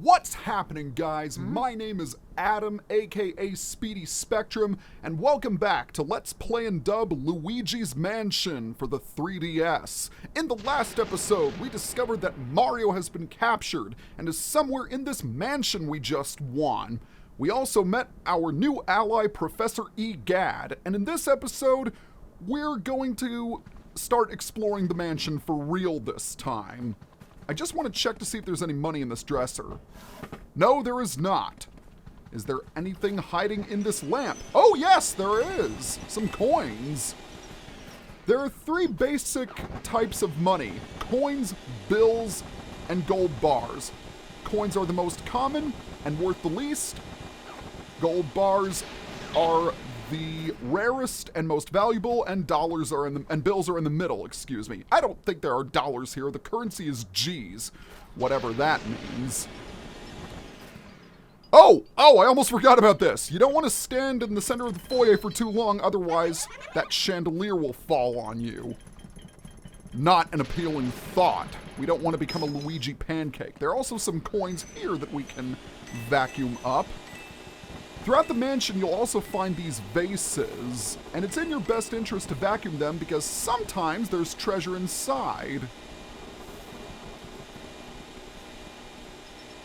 What's happening, guys? My name is Adam, aka SpeedySpectrum, and welcome back to Let's Play and Dub Luigi's Mansion for the 3DS. In the last episode, we discovered that Mario has been captured and is somewhere in this mansion we just won. We also met our new ally, Professor Egad, and in this episode, we're going to start exploring the mansion for real this time. I just want to check to see if there's any money in this dresser. No, there is not. Is there anything hiding in this lamp? Oh yes, there is! Some coins. There are three basic types of money: coins, bills, and gold bars. Coins are the most common and worth the least. Gold bars are the rarest and most valuable, and bills are in the middle, excuse me. I don't think there are dollars here. The currency is G's, whatever that means. Oh, I almost forgot about this. You don't want to stand in the center of the foyer for too long, otherwise that chandelier will fall on you. Not an appealing thought. We don't want to become a Luigi pancake. There are also some coins here that we can vacuum up. Throughout the mansion, you'll also find these vases, and it's in your best interest to vacuum them because sometimes there's treasure inside.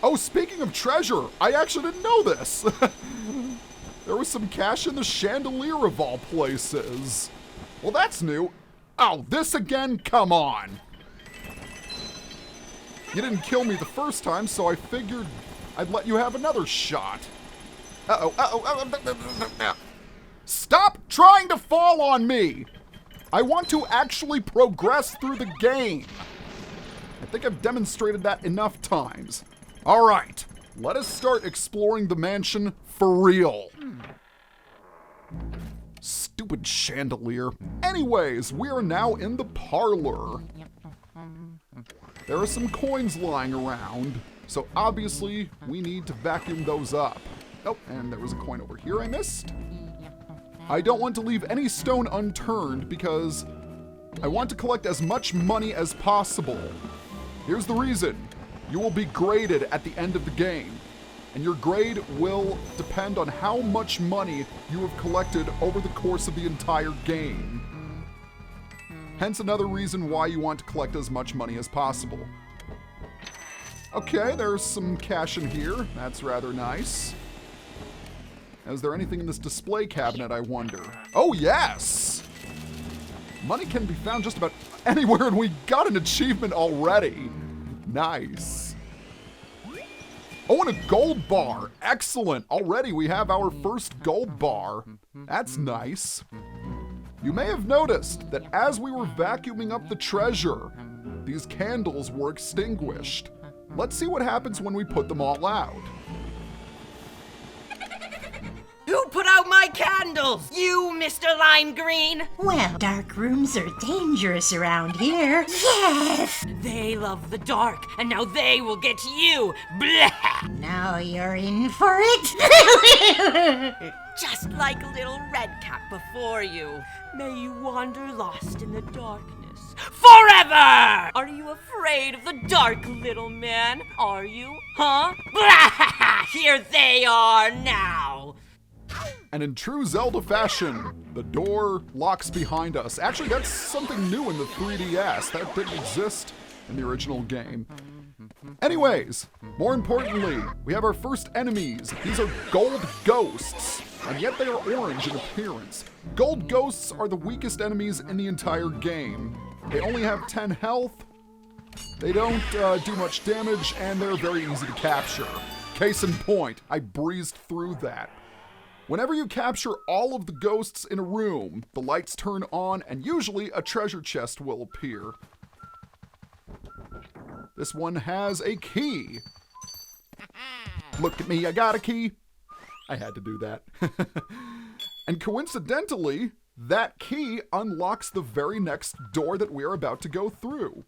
Oh, speaking of treasure, I actually didn't know this. There was some cash in the chandelier of all places. Well, that's new. Oh, this again? Come on. You didn't kill me the first time, so I figured I'd let you have another shot. Stop trying to fall on me! I want to actually progress through the game. I think I've demonstrated that enough times. All right, let us start exploring the mansion for real. Stupid chandelier. Anyways, we are now in the parlor. There are some coins lying around, so obviously we need to vacuum those up. Oh, and there was a coin over here I missed. I don't want to leave any stone unturned because I want to collect as much money as possible. Here's the reason. You will be graded at the end of the game, and your grade will depend on how much money you have collected over the course of the entire game. Hence another reason why you want to collect as much money as possible. Okay, there's some cash in here. That's rather nice. Is there anything in this display cabinet, I wonder? Oh, yes! Money can be found just about anywhere, and we got an achievement already. Nice. Oh, and a gold bar. Excellent. Already we have our first gold bar. That's nice. You may have noticed that as we were vacuuming up the treasure, these candles were extinguished. Let's see what happens when we put them all out. Who put out my candles? You, Mr. Lime Green? Well, dark rooms are dangerous around here. Yes! They love the dark, and now they will get you. Blah! Now you're in for it. Just like little Redcap before you. May you wander lost in the darkness forever! Are you afraid of the dark, little man? Are you? Huh? Blah! Here they are now. And in true Zelda fashion, the door locks behind us. Actually, that's something new in the 3DS. That didn't exist in the original game. Anyways, more importantly, we have our first enemies. These are gold ghosts, and yet they are orange in appearance. Gold ghosts are the weakest enemies in the entire game. They only have 10 health, they don't do much damage, and they're very easy to capture. Case in point, I breezed through that. Whenever you capture all of the ghosts in a room, the lights turn on and usually a treasure chest will appear. This one has a key. Look at me, I got a key. I had to do that. And coincidentally, that key unlocks the very next door that we are about to go through.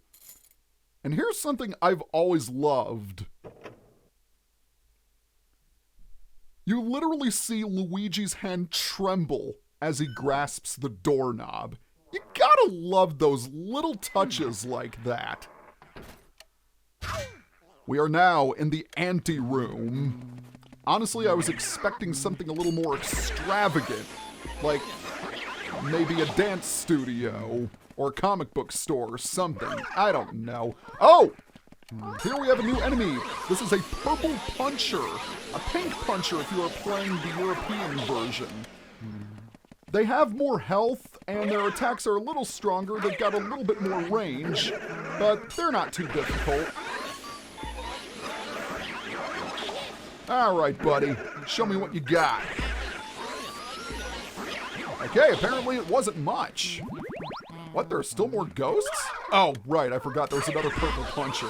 And here's something I've always loved. You literally see Luigi's hand tremble as he grasps the doorknob. You gotta love those little touches like that. We are now in the ante-room. Honestly, I was expecting something a little more extravagant, like maybe a dance studio or a comic book store or something. I don't know. Oh! Here we have a new enemy. This is a purple puncher. A pink puncher if you are playing the European version. They have more health, and their attacks are a little stronger. They've got a little bit more range, but they're not too difficult. Alright, buddy. Show me what you got. Okay, apparently it wasn't much. What, there are still more ghosts? Oh, right, I forgot there was another purple puncher.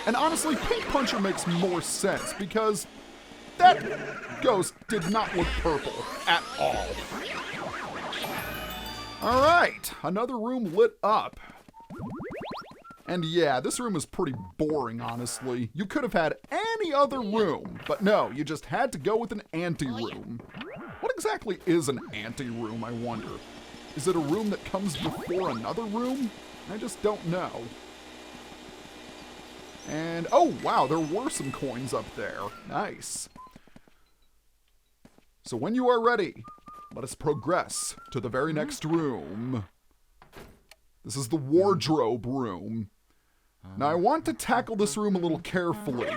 And honestly, pink puncher makes more sense, because that ghost did not look purple at all. Alright, another room lit up. And yeah, this room is pretty boring, honestly. You could have had any other room, but no, you just had to go with an ante-room. What exactly is an ante-room, I wonder? Is it a room that comes before another room? I just don't know. And, oh wow, there were some coins up there. Nice. So when you are ready, let us progress to the very next room. This is the wardrobe room. Now I want to tackle this room a little carefully.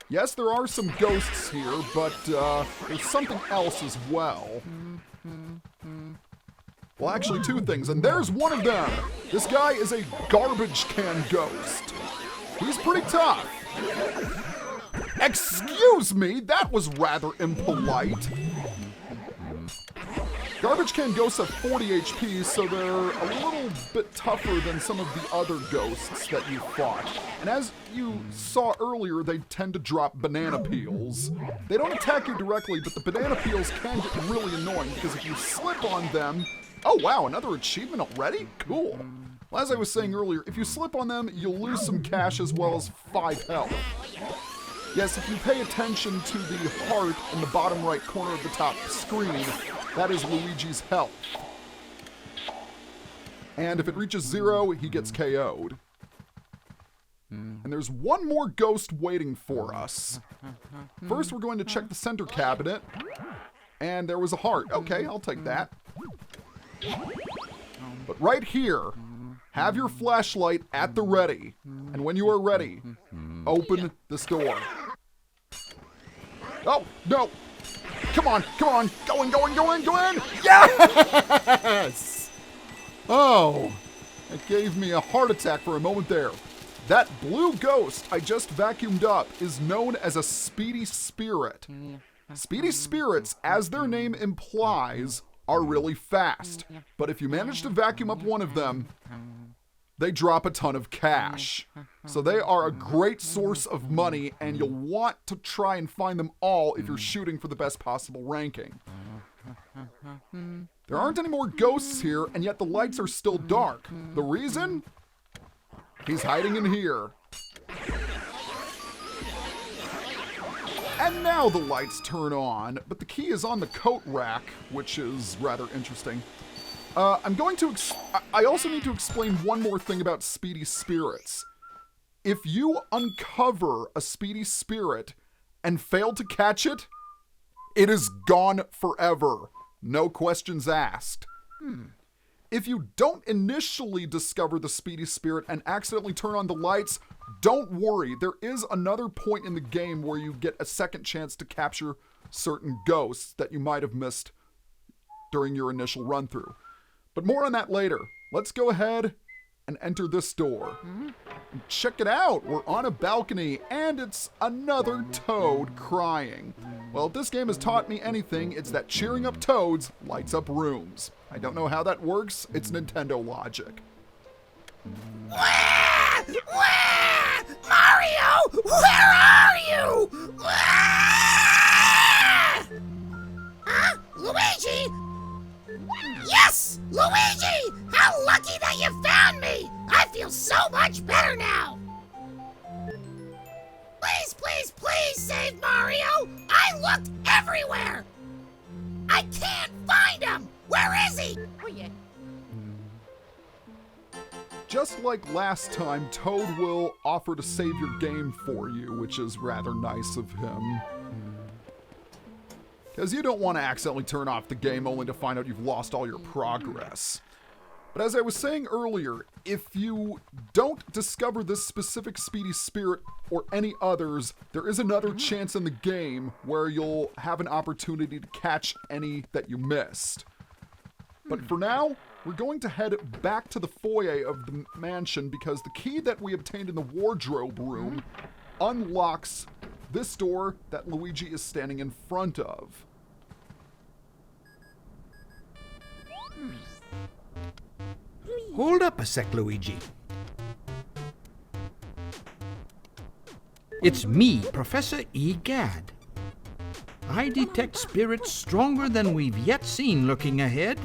Yes, there are some ghosts here, but there's something else as well. Well, actually two things, and there's one of them. This guy is a garbage can ghost. He's pretty tough. Excuse me, that was rather impolite. Garbage can ghosts have 40 HP, so they're a little bit tougher than some of the other ghosts that you fought. And as you saw earlier, they tend to drop banana peels. They don't attack you directly, but the banana peels can get really annoying, because if you slip on them... Oh wow, another achievement already? Cool. Well, as I was saying earlier, if you slip on them, you'll lose some cash as well as 5 health. Yes, if you pay attention to the heart in the bottom right corner of the top screen, that is Luigi's health. And if it reaches 0, he gets KO'd. And there's one more ghost waiting for us. First, we're going to check the center cabinet. And there was a heart. Okay, I'll take that. But right here, have your flashlight at the ready. And when you are ready, open this door. Oh, no! Come on, come on! Go in, go in, go in, go in! Yes! Oh, it gave me a heart attack for a moment there. That blue ghost I just vacuumed up is known as a Speedy Spirit. Speedy Spirits, as their name implies, are really fast. But if you manage to vacuum up one of them, they drop a ton of cash. So they are a great source of money, and you'll want to try and find them all if you're shooting for the best possible ranking. There aren't any more ghosts here, and yet the lights are still dark. The reason? He's hiding in here. And now the lights turn on, but the key is on the coat rack, which is rather interesting. I also need to explain one more thing about Speedy Spirits. If you uncover a Speedy Spirit and fail to catch it, it is gone forever. No questions asked. If you don't initially discover the Speedy Spirit and accidentally turn on the lights, don't worry. There is another point in the game where you get a second chance to capture certain ghosts that you might have missed during your initial run-through. But more on that later. Let's go ahead and enter this door. And check it out. We're on a balcony, and it's another toad crying. Well, if this game has taught me anything, it's that cheering up toads lights up rooms. I don't know how that works. It's Nintendo logic. Wah! Wah! Mario, where are you? Wah! Huh? Luigi? Yes! Luigi! How lucky that you found me! I feel so much better now! Please, please, please save Mario! I looked everywhere! I can't find him! Where is he? Oh, yeah. just like last time, Toad will offer to save your game for you, which is rather nice of him. Because you don't want to accidentally turn off the game only to find out you've lost all your progress. But as I was saying earlier, if you don't discover this specific Speedy Spirit or any others, there is another chance in the game where you'll have an opportunity to catch any that you missed. But for now, we're going to head back to the foyer of the mansion because the key that we obtained in the wardrobe room unlocks this door that Luigi is standing in front of. Hold up a sec, Luigi. It's me, Professor Egad. I detect spirits stronger than we've yet seen looking ahead.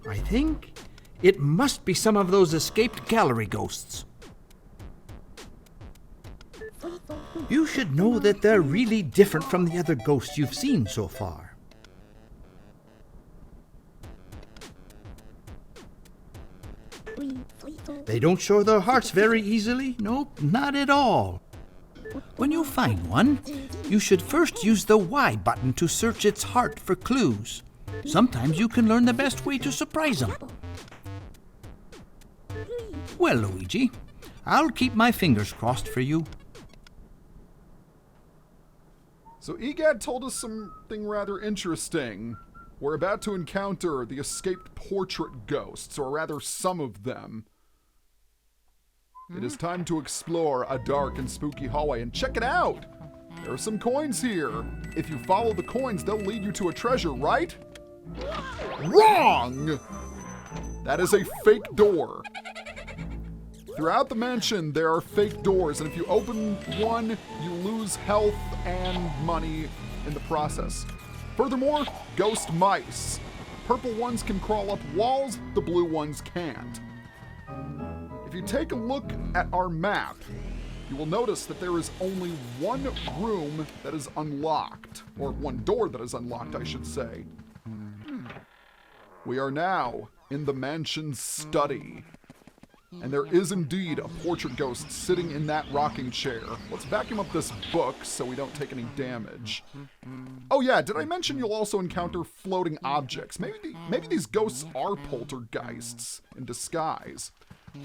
I think it must be some of those escaped gallery ghosts. You should know that they're really different from the other ghosts you've seen so far. They don't show their hearts very easily. Nope, not at all. When you find one, you should first use the Y button to search its heart for clues. Sometimes you can learn the best way to surprise them. Well, Luigi, I'll keep my fingers crossed for you. So Egad told us something rather interesting. We're about to encounter the escaped portrait ghosts, or rather some of them. It is time to explore a dark and spooky hallway, and check it out! There are some coins here. If you follow the coins, they'll lead you to a treasure, right? Wrong! That is a fake door. Throughout the mansion, there are fake doors, and if you open one, you lose health and money in the process. Furthermore, ghost mice. Purple ones can crawl up walls, the blue ones can't. If you take a look at our map, you will notice that there is only one room that is unlocked, or one door that is unlocked, I should say. We are now in the mansion's study. And there is indeed a portrait ghost sitting in that rocking chair. Let's vacuum up this book so we don't take any damage. Oh yeah, did I mention you'll also encounter floating objects? Maybe these ghosts are poltergeists in disguise.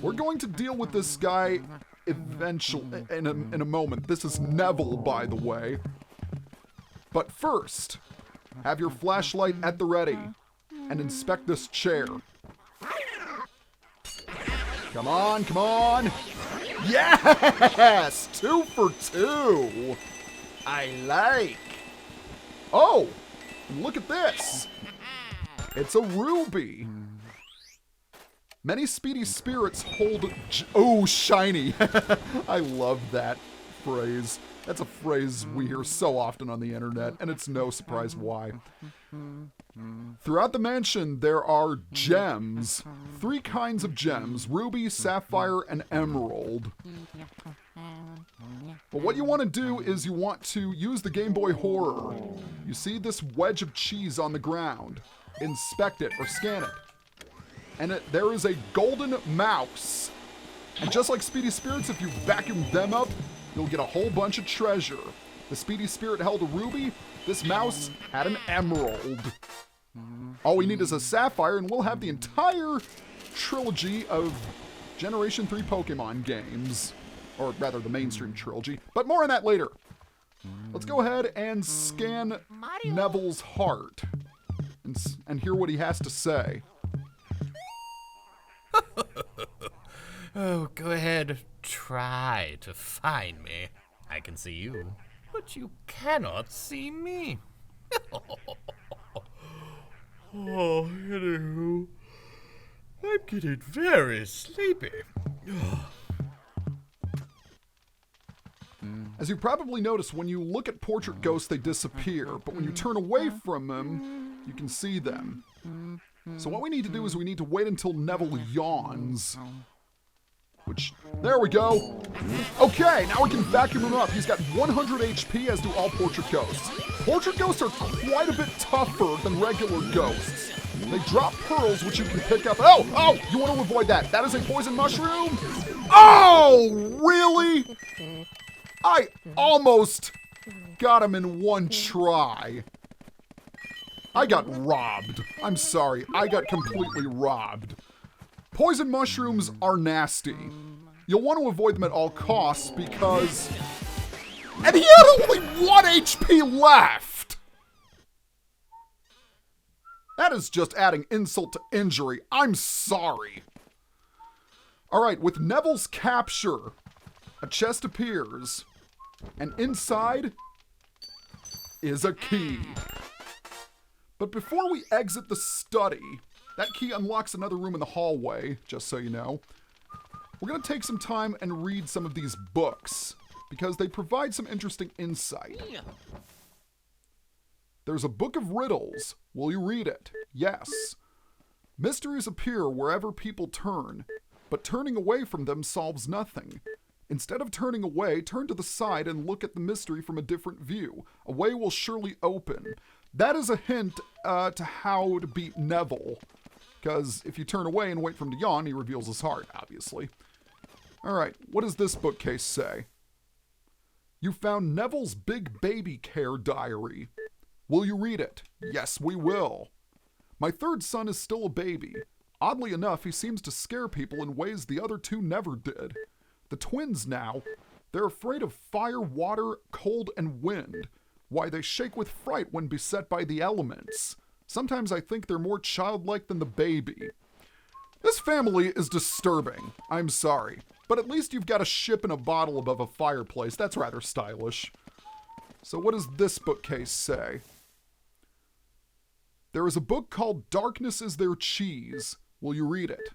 We're going to deal with this guy eventually, in a moment. This is Neville, by the way. But first, have your flashlight at the ready and inspect this chair. Come on, come on. Yes! 2 for 2. I like. Oh, look at this. It's a ruby. Many Speedy Spirits hold... Oh, shiny. I love that phrase. That's a phrase we hear so often on the internet, and it's no surprise why. Throughout the mansion, there are gems. 3 kinds of gems: ruby, sapphire, and emerald. But what you want to do is you want to use the Game Boy Horror. You see this wedge of cheese on the ground. Inspect it or scan it. And there is a golden mouse. And just like Speedy Spirits, if you vacuum them up, you'll get a whole bunch of treasure. The Speedy Spirit held a ruby. This mouse had an emerald. All we need is a sapphire, and we'll have the entire trilogy of Generation 3 Pokemon games. Or rather, the mainstream trilogy. But more on that later. Let's go ahead and scan Neville's heart. And hear what he has to say. Oh, go ahead. Try to find me. I can see you, but you cannot see me. Oh, anywho, I'm getting very sleepy. As you probably noticed, when you look at portrait ghosts, they disappear, but when you turn away from them, you can see them. So what we need to do is we need to wait until Neville yawns. Which, there we go. Okay, now we can vacuum him up. He's got 100 HP, as do all portrait ghosts. Portrait ghosts are quite a bit tougher than regular ghosts. They drop pearls, which you can pick up. Oh, you want to avoid that. That is a poison mushroom. Oh, really? I almost got him in one try. I got robbed. I'm sorry. I got completely robbed. Poison mushrooms are nasty. You'll want to avoid them at all costs because... And he had only 1 HP left! That is just adding insult to injury. I'm sorry. Alright, with Neville's capture, a chest appears, and inside is a key. But before we exit the study, that key unlocks another room in the hallway, just so you know. We're going to take some time and read some of these books, because they provide some interesting insight. There's a Book of Riddles. Will you read it? Yes. Mysteries appear wherever people turn, but turning away from them solves nothing. Instead of turning away, turn to the side and look at the mystery from a different view. A way will surely open. That is a hint to how to beat Neville, because if you turn away and wait for him to yawn, he reveals his heart, obviously. Alright, what does this bookcase say? You found Neville's big baby care diary. Will you read it? Yes, we will. My third son is still a baby. Oddly enough, he seems to scare people in ways the other two never did. The twins now, they're afraid of fire, water, cold, and wind. Why, they shake with fright when beset by the elements. Sometimes I think they're more childlike than the baby. This family is disturbing. I'm sorry. But at least you've got a ship and a bottle above a fireplace. That's rather stylish. So what does this bookcase say? There is a book called Darkness is Their Cheese. Will you read it?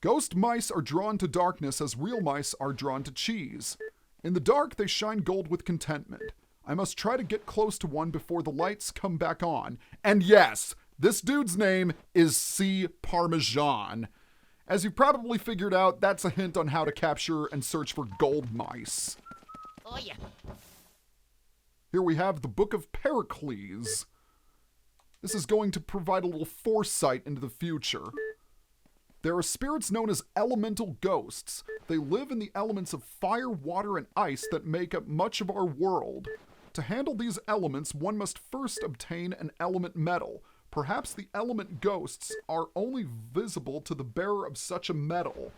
Ghost mice are drawn to darkness as real mice are drawn to cheese. In the dark, they shine gold with contentment. I must try to get close to one before the lights come back on. And yes, this dude's name is C. Parmesan. As you've probably figured out, that's a hint on how to capture and search for gold mice. Oh, yeah. Here we have the Book of Pericles. This is going to provide a little foresight into the future. There are spirits known as elemental ghosts. They live in the elements of fire, water, and ice that make up much of our world. To handle these elements, one must first obtain an element metal. Perhaps the element ghosts are only visible to the bearer of such a metal.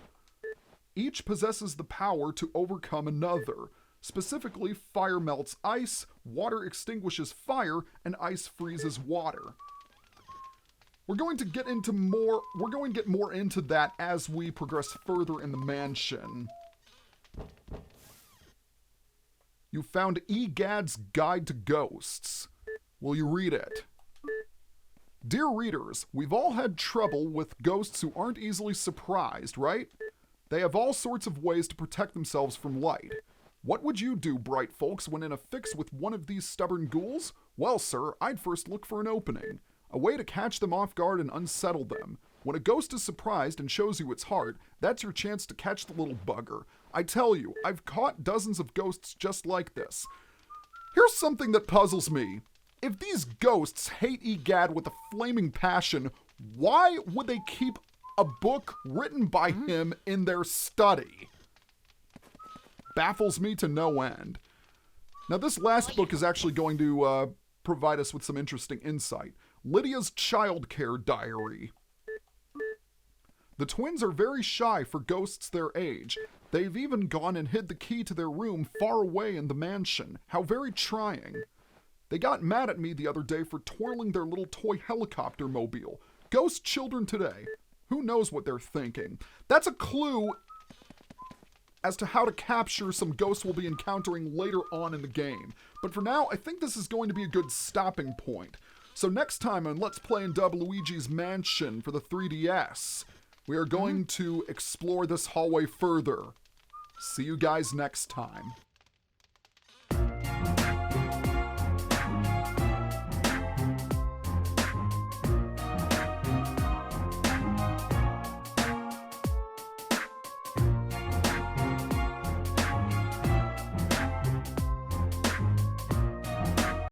Each possesses the power to overcome another. Specifically, fire melts ice, water extinguishes fire, and ice freezes water. We're going to get more into that as we progress further in the mansion. You found Egad's Guide to Ghosts. Will you read it? Dear readers, we've all had trouble with ghosts who aren't easily surprised, right? They have all sorts of ways to protect themselves from light. What would you do, bright folks, when in a fix with one of these stubborn ghouls? Well, sir, I'd first look for an opening. A way to catch them off guard and unsettle them. When a ghost is surprised and shows you its heart, that's your chance to catch the little bugger. I tell you, I've caught dozens of ghosts just like this. Here's something that puzzles me. If these ghosts hate Egad with a flaming passion, why would they keep a book written by him in their study? Baffles me to no end. Now, this last book is actually going to provide us with some interesting insight. Lydia's childcare diary. The twins are very shy for ghosts their age. They've even gone and hid the key to their room far away in the mansion. How very trying. They got mad at me the other day for twirling their little toy helicopter mobile. Ghost children today. Who knows what they're thinking? That's a clue as to how to capture some ghosts we'll be encountering later on in the game. But for now, I think this is going to be a good stopping point. So next time on Let's Play and Dub Luigi's Mansion for the 3DS, we are going to explore this hallway further. See you guys next time.